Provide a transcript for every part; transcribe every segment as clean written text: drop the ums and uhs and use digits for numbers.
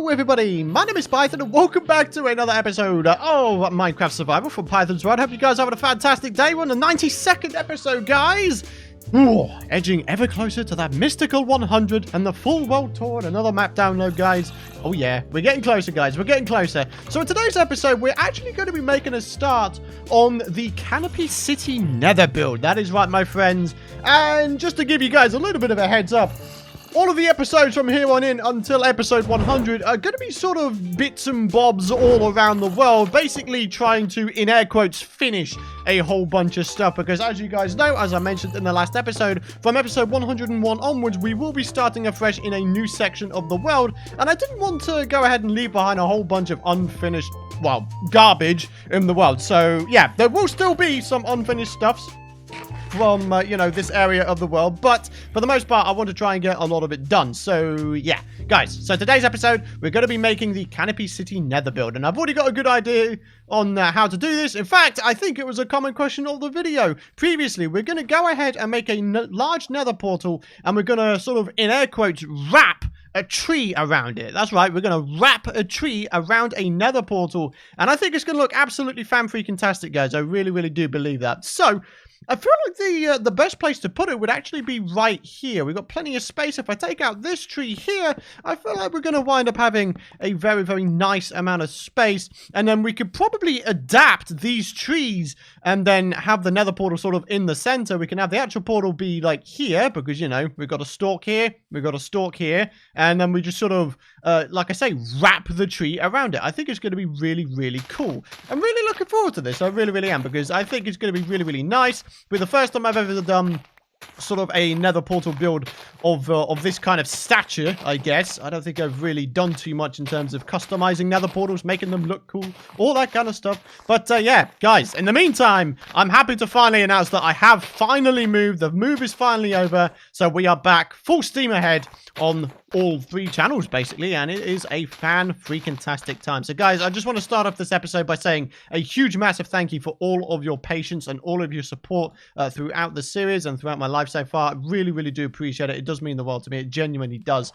Hello everybody, my name is Python and welcome back to another episode of Minecraft Survival from Python's World. Hope you guys are having a fantastic day. We're on the 92nd episode, guys. Ooh, edging ever closer to that mystical 100 and the full world tour and another map download, guys. Oh yeah, we're getting closer, guys. We're getting closer. So in today's episode, we're actually going to be making a start on the Canopy City Nether build. That is right, my friends. And just to give you guys a little bit of a heads up, all of the episodes from here on in until episode 100 are going to be sort of bits and bobs all around the world, basically trying to, in air quotes, finish a whole bunch of stuff, because as you guys know, as I mentioned in the last episode, from episode 101 onwards, we will be starting afresh in a new section of the world, and I didn't want to go ahead and leave behind a whole bunch of unfinished, well, garbage in the world. So yeah, there will still be some unfinished stuffs from, you know, this area of the world, but for the most part, I want to try and get a lot of it done. So, yeah, guys, so today's episode, we're going to be making the Canopy City Nether build, and I've already got a good idea on how to do this. In fact, I think it was a common question of the video previously. We're going to go ahead and make a large nether portal, and we're going to sort of, in air quotes, wrap a tree around it. That's right, we're going to wrap a tree around a nether portal, and I think it's going to look absolutely fan-freaking-tastic, guys. I really, really do believe that. So, I feel like the best place to put it would actually be right here. We've got plenty of space. If I take out this tree here, I feel like we're going to wind up having a very, very nice amount of space. And then we could probably adapt these trees and then have the nether portal sort of in the center. We can have the actual portal be like here because, you know, we've got a stalk here, we've got a stalk here, and then we just sort of, like I say, wrap the tree around it. I think it's going to be really, really cool. I'm really looking forward to this. I really, really am, because I think it's going to be really, really nice. With the first time I've ever done sort of a nether portal build of this kind of stature, I guess. I don't think I've really done too much in terms of customizing nether portals, making them look cool, all that kind of stuff. But yeah, guys, in the meantime, I'm happy to finally announce that I have finally moved. The move is finally over, so we are back full steam ahead on all three channels, basically, and it is a fan-freaking-tastic time. So, guys, I just want to start off this episode by saying a huge, massive thank you for all of your patience and all of your support throughout the series and throughout my life so far. I really, really do appreciate it. It does mean the world to me. It genuinely does.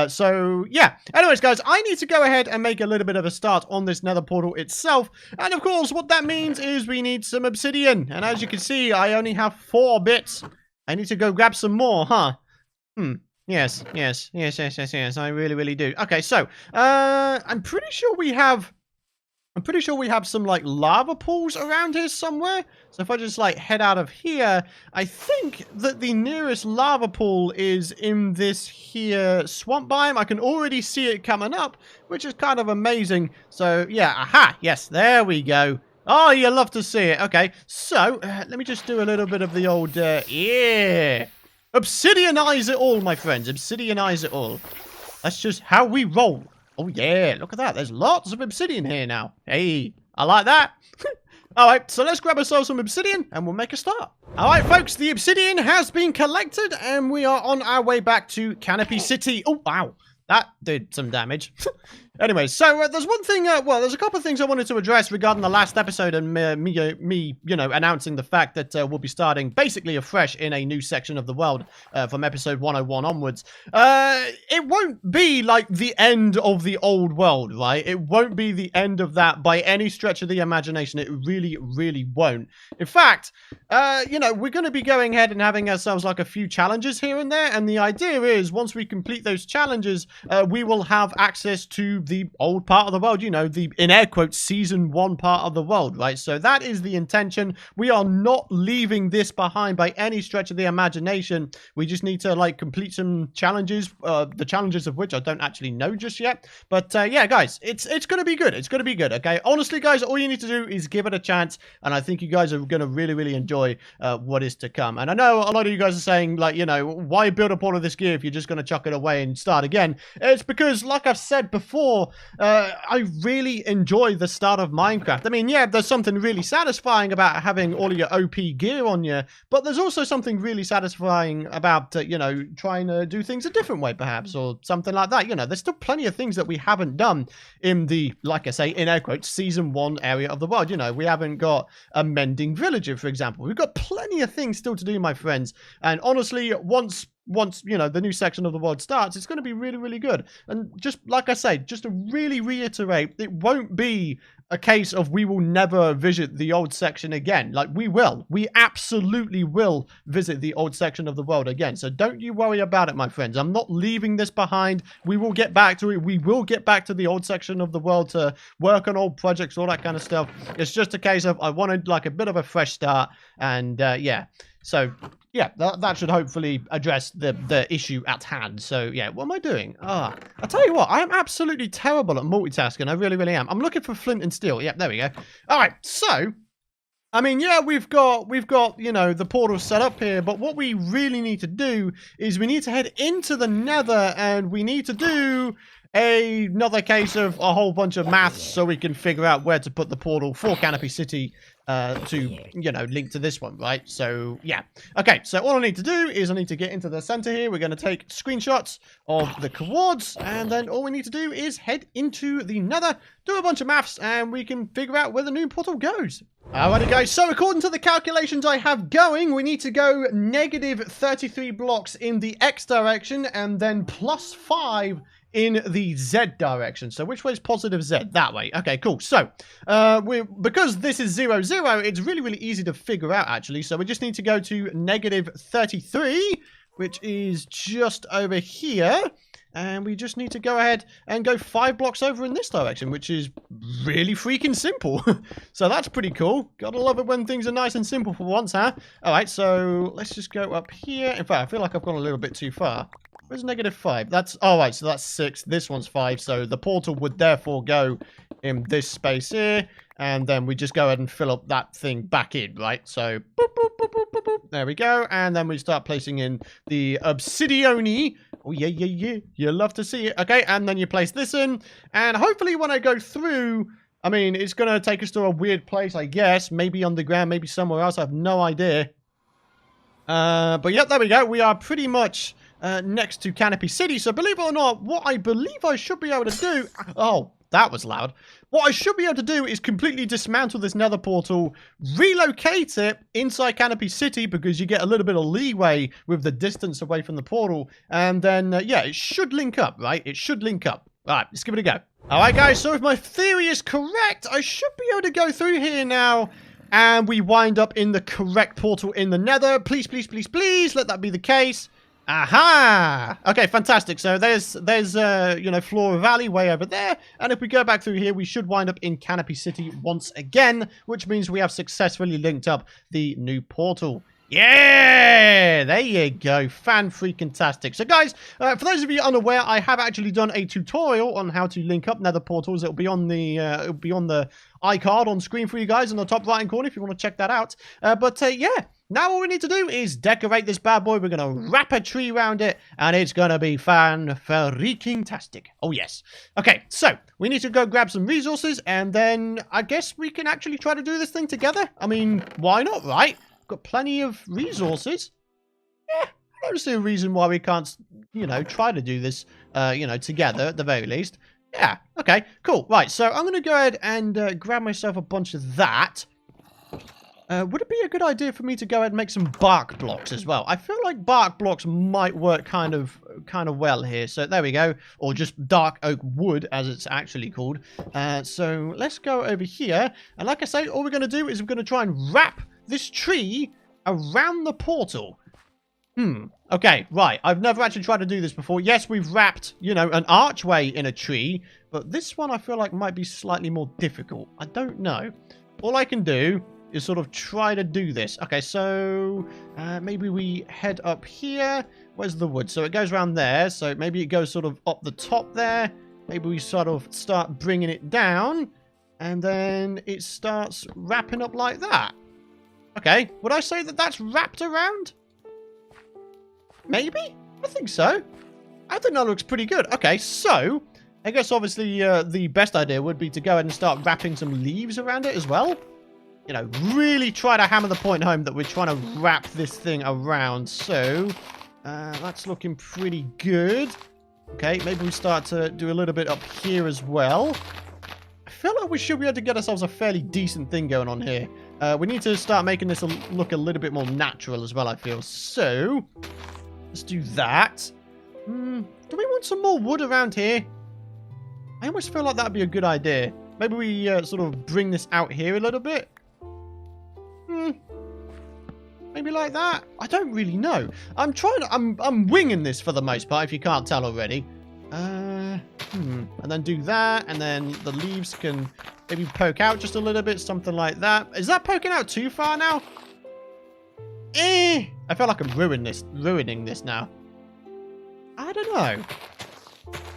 So, yeah. Anyways, guys, I need to go ahead and make a little bit of a start on this nether portal itself. And, of course, what that means is we need some obsidian. And as you can see, I only have 4 bits. I need to go grab some more, huh? Yes, I really, really do. Okay, so, I'm pretty sure we have some, like, lava pools around here somewhere. So if I just, like, head out of here, I think that the nearest lava pool is in this here swamp biome. I can already see it coming up, which is kind of amazing. So, yeah, aha, yes, there we go. Oh, you love to see it. Okay, so, let me just do a little bit of the old, yeah. Obsidianize it all, my friends. Obsidianize it all. That's just how we roll. Oh, yeah. Look at that. There's lots of obsidian here now. Hey, I like that. All right, so let's grab ourselves some obsidian and we'll make a start. All right, folks, the obsidian has been collected and we are on our way back to Canopy City. Oh, wow. That did some damage. Anyway, so there's one thing, well, there's a couple of things I wanted to address regarding the last episode and me, you know, announcing the fact that we'll be starting basically afresh in a new section of the world from episode 101 onwards. It won't be like the end of the old world, right? It won't be the end of that by any stretch of the imagination. It really, really won't. In fact, you know, we're going to be going ahead and having ourselves like a few challenges here and there. And the idea is once we complete those challenges, we will have access to the old part of the world, you know, the, in air quotes, season 1 part of the world, right? So that is the intention. We are not leaving this behind by any stretch of the imagination. We just need to, like, complete some challenges, the challenges of which I don't actually know just yet. But, yeah, guys, it's going to be good. It's going to be good, okay? Honestly, guys, all you need to do is give it a chance, and I think you guys are going to really, really enjoy what is to come. And I know a lot of you guys are saying, like, you know, why build up all of this gear if you're just going to chuck it away and start again? It's because, like I've said before, I really enjoy the start of Minecraft. I mean, yeah, there's something really satisfying about having all of your OP gear on you, but there's also something really satisfying about, you know, trying to do things a different way, perhaps, or something like that. You know, there's still plenty of things that we haven't done in the, like I say, in air quotes, season 1 area of the world. You know, we haven't got a mending villager, for example. We've got plenty of things still to do, my friends. And honestly, once once, you know, the new section of the world starts, it's going to be really, really good. And just like I say, just to really reiterate, it won't be a case of we will never visit the old section again. Like, we will. We absolutely will visit the old section of the world again. So don't you worry about it, my friends. I'm not leaving this behind. We will get back to it. We will get back to the old section of the world to work on old projects, all that kind of stuff. It's just a case of I wanted like a bit of a fresh start. And yeah. So yeah, that should hopefully address the issue at hand. So yeah, what am I doing? I'll tell you what, I am absolutely terrible at multitasking. I really, really am. I'm looking for flint and steel. Yep, there we go. All right, so I mean, yeah, we've got, you know, the portal set up here, but what we really need to do is we need to head into the Nether, and we need to do another case of a whole bunch of maths so we can figure out where to put the portal for Canopy City to, you know, link to this one, right? So, yeah. Okay, so all I need to do is I need to get into the center here. We're going to take screenshots of the coords, and then all we need to do is head into the Nether, do a bunch of maths, and we can figure out where the new portal goes. Alrighty guys, so according to the calculations I have going, we need to go negative 33 blocks in the X direction and then plus 5 in the Z direction. So which way is positive Z? That way. Okay, cool. So because this is 0, 0, it's really, really easy to figure out actually. So we just need to go to negative 33, which is just over here. And we just need to go ahead and go 5 blocks over in this direction, which is really freaking simple. So that's pretty cool. Gotta love it when things are nice and simple for once, huh? All right, so let's just go up here. In fact, I feel like I've gone a little bit too far. Where's negative 5? That's, all right, so that's 6. This one's 5. So the portal would therefore go in this space here. And then we just go ahead and fill up that thing back in, right? So, boop, boop, boop, boop, boop, boop. There we go. And then we start placing in the obsidian-y. Oh, yeah, yeah, yeah. You love to see it. Okay, and then you place this in. And hopefully when I go through, I mean, it's going to take us to a weird place, I guess. Maybe underground, maybe somewhere else. I have no idea. But yeah, there we go. We are pretty much next to Canopy City. So believe it or not, what I believe I should be able to do... Oh, that was loud. What I should be able to do is completely dismantle this nether portal, relocate it inside Canopy City because you get a little bit of leeway with the distance away from the portal. And then, yeah, it should link up, right? It should link up. All right, let's give it a go. All right, guys, so if my theory is correct, I should be able to go through here now. And we wind up in the correct portal in the nether. Please, please, please, please, let that be the case. Aha! Okay, fantastic. So there's you know, Flora Valley way over there. And if we go back through here, we should wind up in Canopy City once again, which means we have successfully linked up the new portal. Yeah! There you go. Fan-freaking-tastic. So, guys, for those of you unaware, I have actually done a tutorial on how to link up nether portals. It'll be on the iCard on screen for you guys in the top right-hand corner if you want to check that out. Yeah. Now all we need to do is decorate this bad boy. We're going to wrap a tree around it, and it's going to be fan-freaking-tastic. Oh, yes. Okay, so we need to go grab some resources, and then I guess we can actually try to do this thing together. I mean, why not, right? Got plenty of resources. Yeah, I don't see a reason why we can't, you know, try to do this, you know, together at the very least. Yeah, okay, cool. Right, so I'm going to go ahead and grab myself a bunch of that. Would it be a good idea for me to go ahead and make some bark blocks as well? I feel like bark blocks might work kind of well here. So there we go. Or just dark oak wood, as it's actually called. So let's go over here. And like I say, all we're going to do is we're going to try and wrap this tree around the portal. Okay, right. I've never actually tried to do this before. Yes, we've wrapped, you know, an archway in a tree. But this one I feel like might be slightly more difficult. I don't know. All I can do is sort of try to do this. Okay, so maybe we head up here. Where's the wood? So it goes around there. So maybe it goes sort of up the top there. Maybe we sort of start bringing it down. And then it starts wrapping up like that. Okay, would I say that that's wrapped around? Maybe? I think so. I think that looks pretty good. Okay, so I guess obviously the best idea would be to go ahead and start wrapping some leaves around it as well. You know, really try to hammer the point home that we're trying to wrap this thing around. So, that's looking pretty good. Okay, maybe we start to do a little bit up here as well. I feel like we should be able to get ourselves a fairly decent thing going on here. We need to start making this look a little bit more natural as well, I feel. So, Let's do that. Do we want some more wood around here? I almost feel like that'd be a good idea. Maybe we sort of bring this out here a little bit. Maybe like that. I don't really know. I'm winging this for the most part, if you can't tell already. And then do that, and then the leaves can maybe poke out just a little bit, something like that. Is that poking out too far now? I feel like I'm ruining this now. I don't know.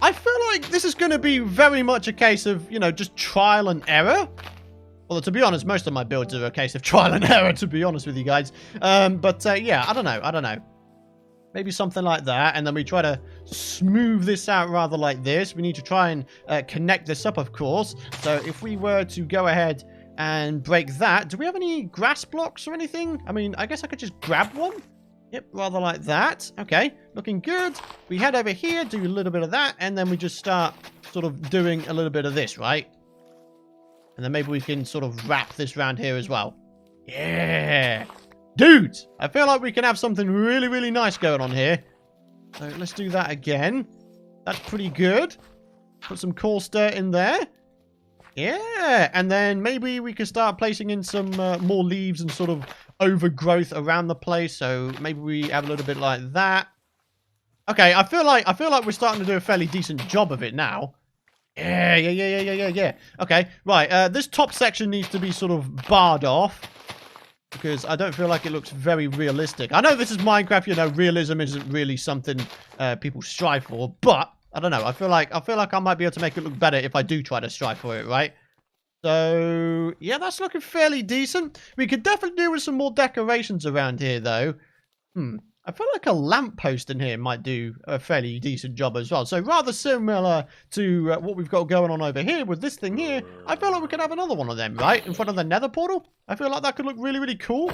I feel like this is going to be very much a case of, you know, just trial and error. Well, to be honest, most of my builds are a case of trial and error, to be honest with you guys. Yeah, I don't know. Maybe something like that, and then we try to smooth this out rather like this. We need to try and connect this up, of course. So if we were to go ahead and break that, do we have any grass blocks or anything? I mean, I guess I could just grab one. Yep, rather like that. Okay, looking good. We head over here, do a little bit of that, and then we just start sort of doing a little bit of this, right? And then maybe we can sort of wrap this around here as well. Yeah! Dude! I feel like we can have something really, really nice going on here. So let's do that again. That's pretty good. Put some coarse dirt in there. Yeah! And then maybe we can start placing in some more leaves and sort of overgrowth around the place. So maybe we have a little bit like that. Okay, I feel like we're starting to do a fairly decent job of it now. Yeah. Okay, right. This top section needs to be sort of barred off because I don't feel like it looks very realistic. I know this is Minecraft, you know, realism isn't really something people strive for, but I don't know. I feel like I might be able to make it look better if I do try to strive for it, right? So, yeah, that's looking fairly decent. We could definitely do with some more decorations around here, though. I feel like a lamppost in here might do a fairly decent job as well. So rather similar to what we've got going on over here with this thing here, I feel like we could have another one of them, right? In front of the Nether portal. I feel like that could look really, really cool.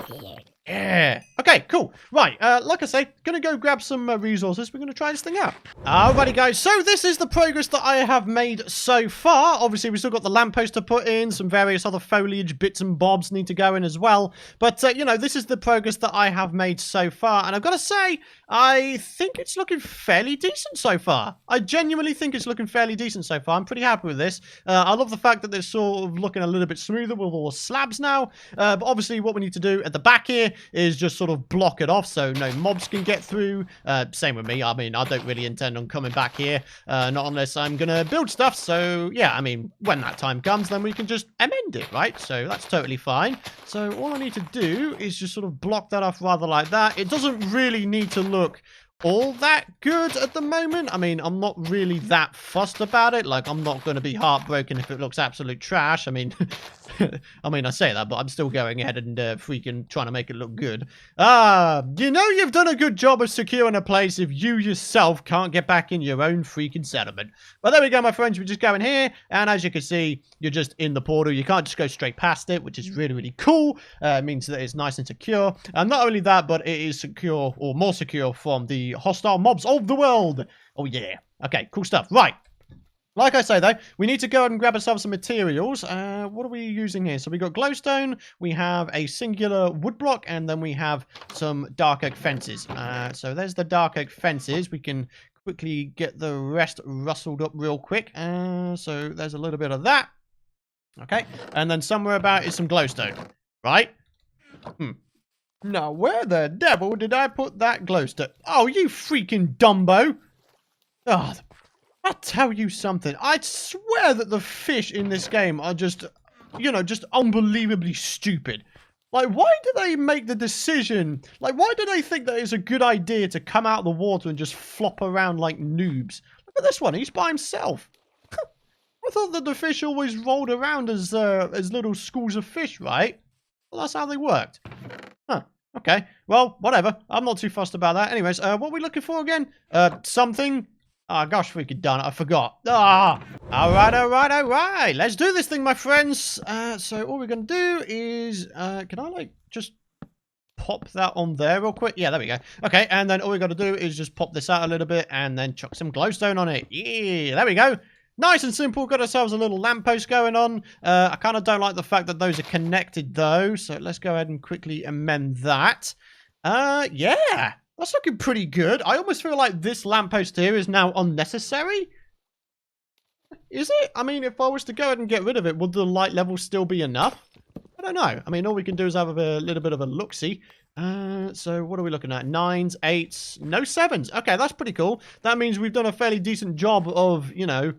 Yeah. Okay, cool. Right, like I say, gonna go grab some resources. We're gonna try this thing out. Alrighty, guys. So this is the progress that I have made so far. Obviously, we've still got the lamppost to put in. Some various other foliage bits and bobs need to go in as well. But, you know, this is the progress that I have made so far. And I've got to say, I think it's looking fairly decent so far. I genuinely think it's looking fairly decent so far. I'm pretty happy with this. I love the fact that it's sort of looking a little bit smoother with all the slabs now. But obviously, what we need to do at the back here is just sort of block it off so no mobs can get through. Same with me. I mean, I don't really intend on coming back here, not unless I'm gonna build stuff. So yeah, I mean, when that time comes, then we can just amend it, right? So that's totally fine. So all I need to do is just sort of block that off rather like that. It doesn't really need to look all that good at the moment. I mean, I'm not really that fussed about it. Like, I'm not going to be heartbroken if it looks absolute trash. I mean, I say that, but I'm still going ahead and freaking trying to make it look good. You know you've done a good job of securing a place if you yourself can't get back in your own freaking settlement. Well, there we go, my friends. We just go in here, and as you can see, you're just in the portal. You can't just go straight past it, which is really, really cool. It means that it's nice and secure. And not only that, but it is secure, or more secure, from the hostile mobs of the world. Oh, yeah. Okay, cool stuff. Right. Like I say, though, we need to go and grab ourselves some materials. What are we using here? So we got glowstone, we have a singular wood block, and then we have some dark oak fences. So there's the dark oak fences. We can quickly get the rest rustled up real quick. So there's a little bit of that. Okay, and then somewhere about is some glowstone, right? Now, where the devil did I put that glowstone? Oh, you freaking Dumbo! Oh, I'll tell you something. I swear that the fish in this game are just, you know, just unbelievably stupid. Like, why do they make the decision? Like, why do they think that it's a good idea to come out of the water and just flop around like noobs? Look at this one. He's by himself. I thought that the fish always rolled around as little schools of fish, right? Well, that's how they worked. Huh. Okay. Well, whatever. I'm not too fussed about that. Anyways, what are we looking for again? Something. Oh, gosh, freaking darn it, I forgot. All right. Let's do this thing, my friends. So all we're going to do is, can I, like, just pop that on there real quick? Yeah, there we go. Okay, and then all we got to do is just pop this out a little bit and then chuck some glowstone on it. Yeah, there we go. Nice and simple. Got ourselves a little lamppost going on. I kind of don't like the fact that those are connected, though. So let's go ahead and quickly amend that. Yeah. That's looking pretty good. I almost feel like this lamppost here is now unnecessary. Is it? I mean, if I was to go ahead and get rid of it, would the light level still be enough? I don't know. I mean, all we can do is have a little bit of a look-see. So what are we looking at? 9s, 8s, no 7s. Okay, that's pretty cool. That means we've done a fairly decent job of, you know,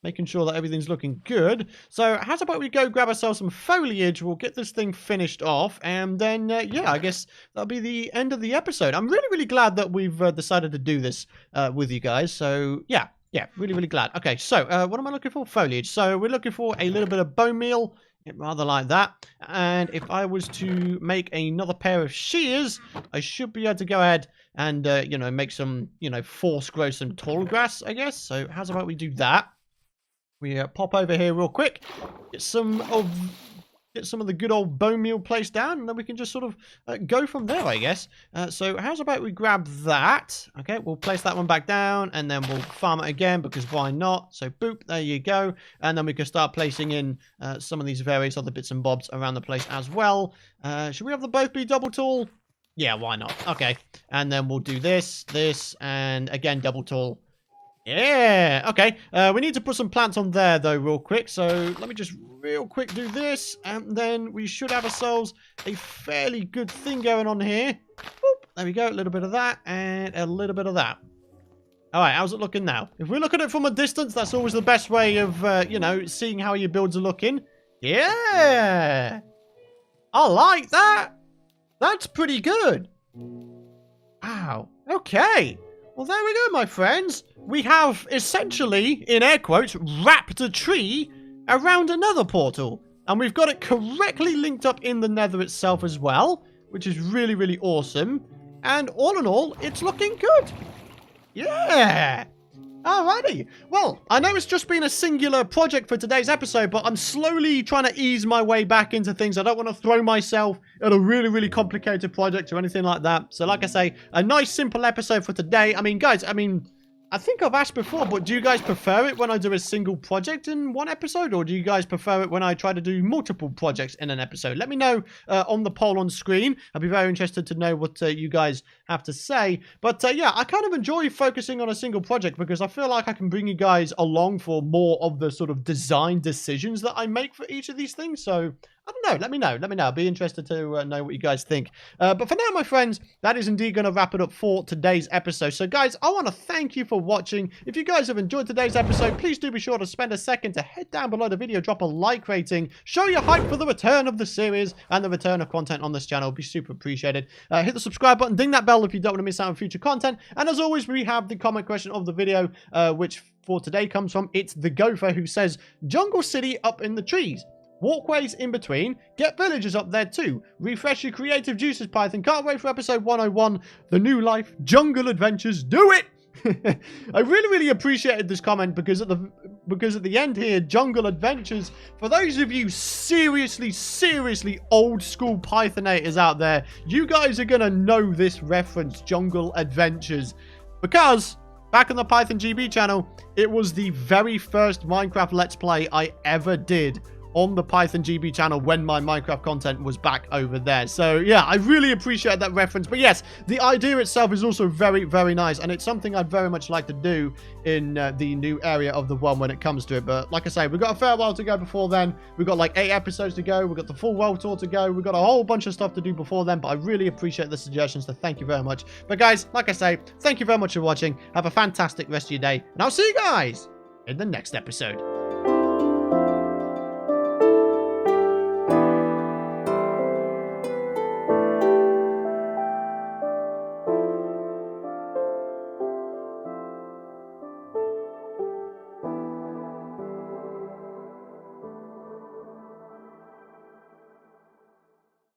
making sure that everything's looking good. So how's about we go grab ourselves some foliage? We'll get this thing finished off. And then, yeah, I guess that'll be the end of the episode. I'm really, really glad that we've decided to do this with you guys. So, yeah. Yeah, really, really glad. Okay, so what am I looking for? Foliage. So we're looking for a little bit of bone meal, rather like that. And if I was to make another pair of shears, I should be able to go ahead and, you know, make some, you know, force grow some tall grass, I guess. So how's about we do that? We pop over here real quick, get some of the good old bone meal placed down, and then we can just sort of go from there, I guess. So how's about we grab that? Okay, we'll place that one back down, and then we'll farm it again, because why not? So boop, there you go. And then we can start placing in some of these various other bits and bobs around the place as well. Should we have them both be double tall? Yeah, why not? Okay, and then we'll do this, and again, double tall. Yeah, okay. We need to put some plants on there, though, real quick. So let me just real quick do this, and then we should have ourselves a fairly good thing going on here. Boop, there we go. A little bit of that, and a little bit of that. All right, how's it looking now? If we look at it from a distance, that's always the best way of, you know, seeing how your builds are looking. Yeah! I like that! That's pretty good. Wow. Okay. Well, there we go, my friends. We have essentially, in air quotes, wrapped a tree around another portal. And we've got it correctly linked up in the Nether itself as well, which is really, really awesome. And all in all, it's looking good. Yeah. Alrighty. Well, I know it's just been a singular project for today's episode, but I'm slowly trying to ease my way back into things. I don't want to throw myself at a really, really complicated project or anything like that. So like I say, a nice, simple episode for today. I mean, guys, I think I've asked before, but do you guys prefer it when I do a single project in one episode, or do you guys prefer it when I try to do multiple projects in an episode? Let me know on the poll on screen. I'd be very interested to know what you guys have to say. But yeah, I kind of enjoy focusing on a single project because I feel like I can bring you guys along for more of the sort of design decisions that I make for each of these things. So I don't know. Let me know. I'd be interested to know what you guys think. But for now, my friends, that is indeed going to wrap it up for today's episode. So, guys, I want to thank you for watching. If you guys have enjoyed today's episode, please do be sure to spend a second to head down below the video, drop a like rating, show your hype for the return of the series and the return of content on this channel. It'd be super appreciated. Hit the subscribe button, ding that bell if you don't want to miss out on future content. And as always, we have the comment question of the video, which for today comes from It's the Gopher, who says, Jungle City up in the trees. Walkways in between. Get villagers up there too. Refresh your creative juices, Python. Can't wait for episode 101. The new life. Jungle adventures. Do it! I really, really appreciated this comment because at the end here, Jungle Adventures, for those of you seriously old school Pythonators out there, you guys are going to know this reference, Jungle Adventures, because back on the Python GB channel, it was the very first Minecraft Let's Play I ever did on the Python GB channel when my Minecraft content was back over there. So yeah, I really appreciate that reference. But yes, the idea itself is also very, very nice, and it's something I'd very much like to do in the new area of the one when it comes to it. But like I say, we've got a fair while to go before then. We've got like 8 episodes to go. We've got the full world tour to go. We've got a whole bunch of stuff to do before then, but I really appreciate the suggestions, so thank you very much. But guys, like I say, thank you very much for watching. Have a fantastic rest of your day, and I'll see you guys in the next episode.